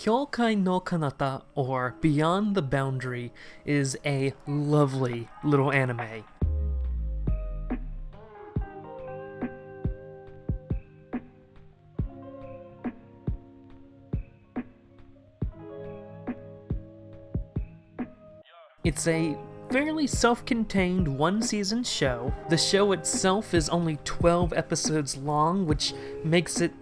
Kyoukai no Kanata, or Beyond the Boundary, is a lovely little anime. It's a fairly self-contained one-season show. The show itself is only 12 episodes long, which makes it,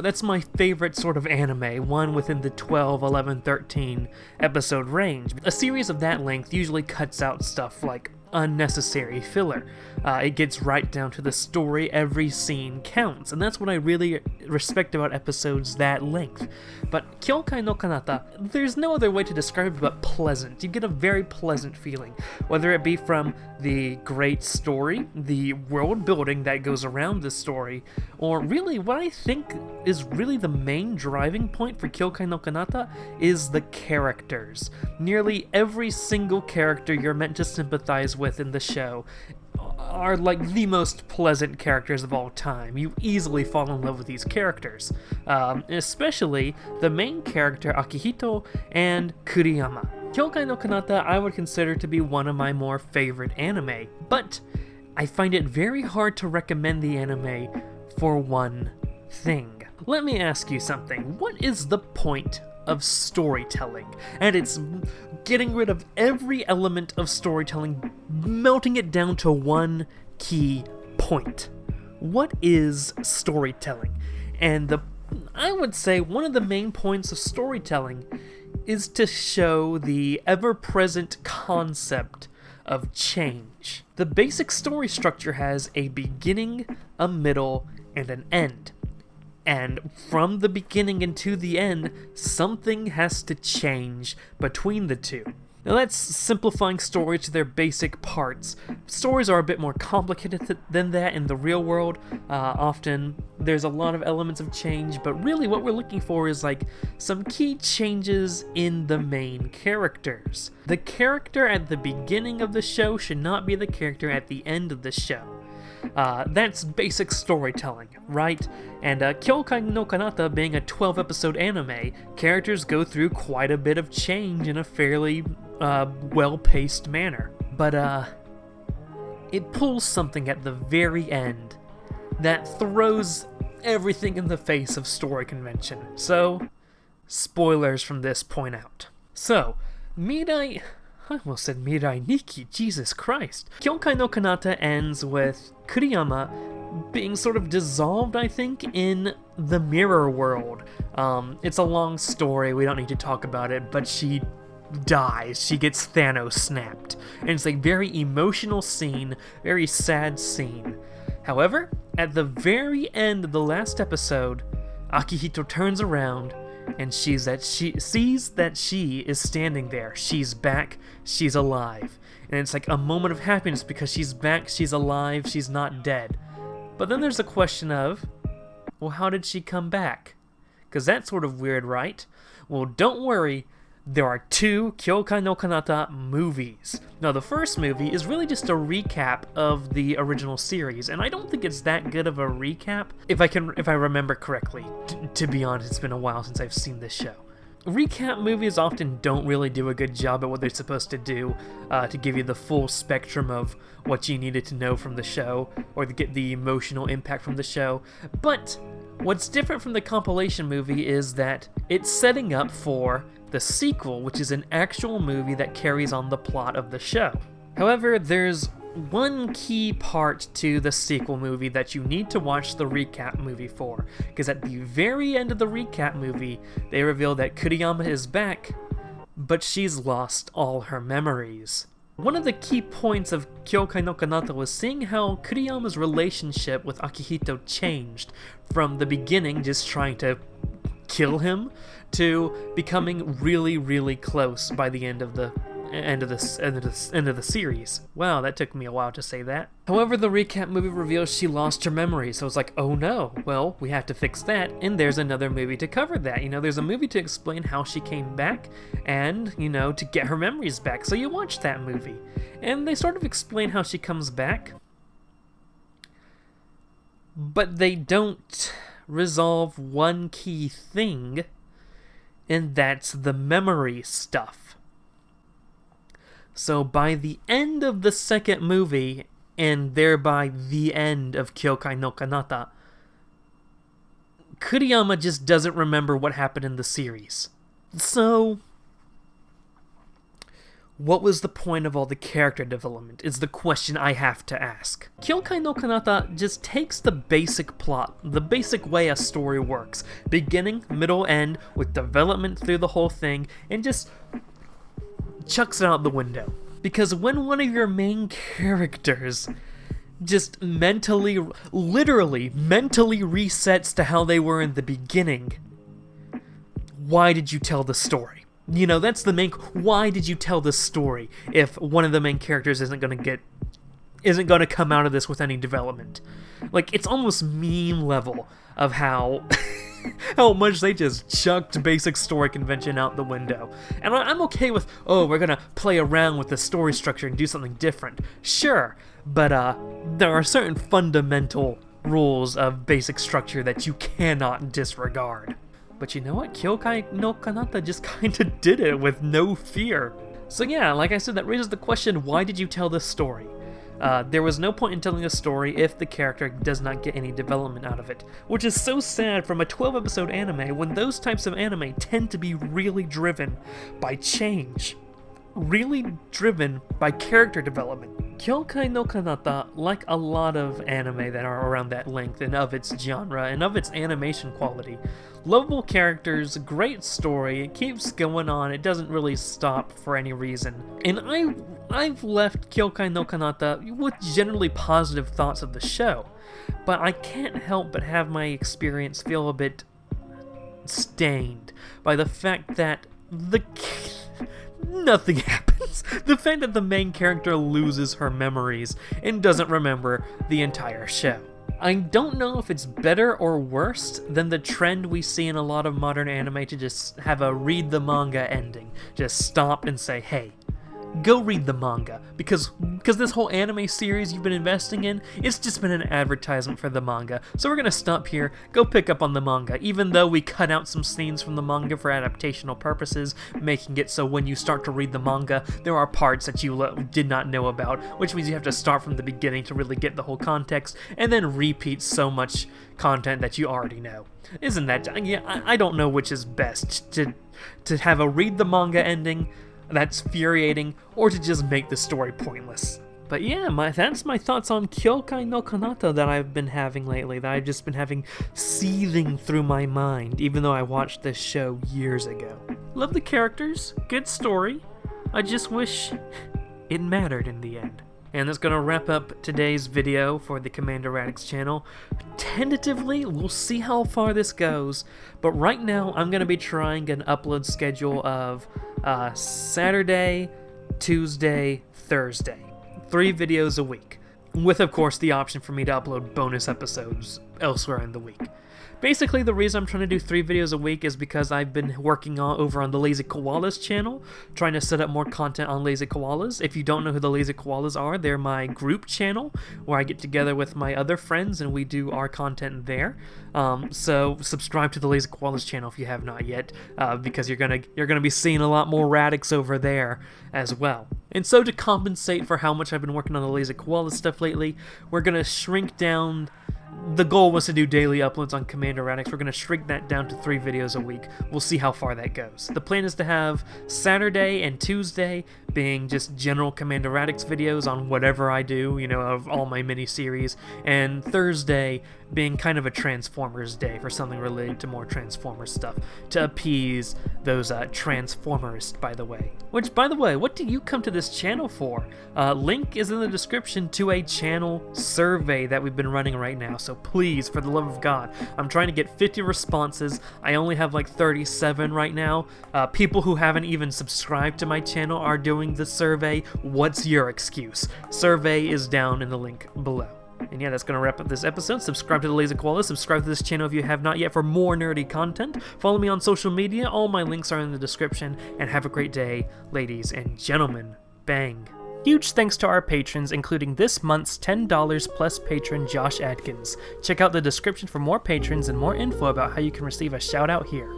that's my favorite sort of anime, one within the 12, 11, 13 episode range. A series of that length usually cuts out stuff like unnecessary filler. It gets right down to the story. Every scene counts, and that's what I really respect about episodes that length. But Kyoukai no Kanata, there's no other way to describe it but pleasant. You get a very pleasant feeling, whether it be from the great story, the world building that goes around the story, or really what I think is really the main driving point for Kyoukai no Kanata is the characters. Nearly every single character you're meant to sympathize with in the show are like the most pleasant characters of all time. You easily fall in love with these characters, especially the main character Akihito and Kuriyama. Kyoukai no Kanata I would consider to be one of my more favorite anime, but I find it very hard to recommend the anime for one thing. Let me ask you something. What is the point of storytelling? And it's getting rid of every element of storytelling, melting it down to one key point. What is storytelling? And I would say one of the main points of storytelling is to show the ever-present concept of change. The basic story structure has a beginning, a middle, and an end. And from the beginning and to the end, something has to change between the two. Now that's simplifying stories to their basic parts. Stories are a bit more complicated than that in the real world. Often there's a lot of elements of change, but really what we're looking for is like some key changes in the main characters. The character at the beginning of the show should not be the character at the end of the show. That's basic storytelling, right? And Kyoukai no Kanata being a 12-episode anime, characters go through quite a bit of change in a fairly well-paced manner. But it pulls something at the very end that throws everything in the face of story convention. So, spoilers from this point out. So, I almost said Mirai Nikki, Jesus Christ. Kyoukai no Kanata ends with Kuriyama being sort of dissolved, I think, in the mirror world. It's a long story, we don't need to talk about it, but she dies. She gets Thanos snapped. And it's a very emotional scene, very sad scene. However, at the very end of the last episode, Akihito turns around and she sees that she is standing there. She's back, she's alive. And it's like a moment of happiness because she's back, she's alive, she's not dead. But then there's a question of, well, how did she come back? Because that's sort of weird, right? Well, don't worry, there are two Kyoukai no Kanata movies. Now, the first movie is really just a recap of the original series, and I don't think it's that good of a recap, if I remember correctly. To be honest, it's been a while since I've seen this show. Recap movies often don't really do a good job at what they're supposed to do to give you the full spectrum of what you needed to know from the show, or to get the emotional impact from the show. But what's different from the compilation movie is that it's setting up for the sequel, which is an actual movie that carries on the plot of the show. However, there's one key part to the sequel movie that you need to watch the recap movie for, because at the very end of the recap movie, they reveal that Kuriyama is back, but she's lost all her memories. One of the key points of Kyoukai no Kanata was seeing how Kuriyama's relationship with Akihito changed from the beginning, just trying to kill him, to becoming really, really close by the end of the series. Wow, that took me a while to say that. However, the recap movie reveals she lost her memory, so it's like, oh no, well, we have to fix that, and there's another movie to cover that. There's a movie to explain how she came back, and, to get her memories back, so you watch that movie. And they sort of explain how she comes back, but they don't resolve one key thing and that's the memory stuff. So by the end of the second movie, and thereby the end of Kyoukai no Kanata, Kuriyama just doesn't remember what happened in the series. So, what was the point of all the character development is the question I have to ask. Kyoukai no Kanata just takes the basic plot, the basic way a story works, beginning, middle, end, with development through the whole thing, and just chucks it out the window. Because when one of your main characters just literally mentally resets to how they were in the beginning, why did you tell the story? You know, that's the main... Why did you tell this story if one of the main characters isn't going to come out of this with any development? Like, it's almost meme level of how how much they just chucked basic story convention out the window. And I'm okay with, oh, we're gonna play around with the story structure and do something different. Sure, but there are certain fundamental rules of basic structure that you cannot disregard. But you know what? Kyoukai no Kanata just kinda did it with no fear. So yeah, like I said, that raises the question, why did you tell this story? There was no point in telling a story if the character does not get any development out of it. Which is so sad from a 12-episode anime when those types of anime tend to be really driven by change. Really driven by character development. Kyoukai no Kanata, like a lot of anime that are around that length and of its genre and of its animation quality, lovable characters, great story, it keeps going on, it doesn't really stop for any reason. And I've left Kyoukai no Kanata with generally positive thoughts of the show, but I can't help but have my experience feel a bit stained by the fact that nothing happens. The fact that the main character loses her memories and doesn't remember the entire show. I don't know if it's better or worse than the trend we see in a lot of modern anime to just have a read the manga ending. Just stop and say, hey, go read the manga, because this whole anime series you've been investing in, it's just been an advertisement for the manga, so we're gonna stop here, go pick up on the manga, even though we cut out some scenes from the manga for adaptational purposes, making it so when you start to read the manga, there are parts that you did not know about, which means you have to start from the beginning to really get the whole context, and then repeat so much content that you already know. Isn't that... Yeah, I don't know which is best, to have a read the manga ending that's infuriating, or to just make the story pointless. But yeah, that's my thoughts on Kyoukai no Kanata that I've been having lately, that I've just been having seething through my mind, even though I watched this show years ago. Love the characters, good story, I just wish it mattered in the end. And that's going to wrap up today's video for the Commander Radix channel. Tentatively, we'll see how far this goes, but right now I'm going to be trying an upload schedule of Saturday, Tuesday, Thursday. 3 videos a week, with of course the option for me to upload bonus episodes elsewhere in the week. Basically, the reason I'm trying to do 3 videos a week is because I've been working over on the Lazy Koalas channel, trying to set up more content on Lazy Koalas. If you don't know who the Lazy Koalas are, they're my group channel, where I get together with my other friends and we do our content there. So subscribe to the Lazy Koalas channel if you have not yet, because you're gonna be seeing a lot more Radix over there as well. And so to compensate for how much I've been working on the Lazy Koalas stuff lately, we're gonna shrink down. The goal was to do daily uploads on Commander Radix. We're going to shrink that down to 3 videos a week. We'll see how far that goes. The plan is to have Saturday and Tuesday being just general Commander Radix videos on whatever I do, you know, of all my mini-series, and Thursday being kind of a Transformers day for something related to more Transformers stuff, to appease those Transformers, by the way. Which, by the way, what do you come to this channel for? Link is in the description to a channel survey that we've been running right now, so please, for the love of God, I'm trying to get 50 responses. I only have like 37 right now. People who haven't even subscribed to my channel are doing the survey. What's your excuse? Survey is down in the link below. And yeah, that's going to wrap up this episode. Subscribe to the Lazy Koala, subscribe to this channel if you have not yet for more nerdy content. Follow me on social media, all my links are in the description, and have a great day, ladies and gentlemen. Bang. Huge thanks to our patrons, including this month's $10 plus patron Josh Adkins. Check out the description for more patrons and more info about how you can receive a shout out here.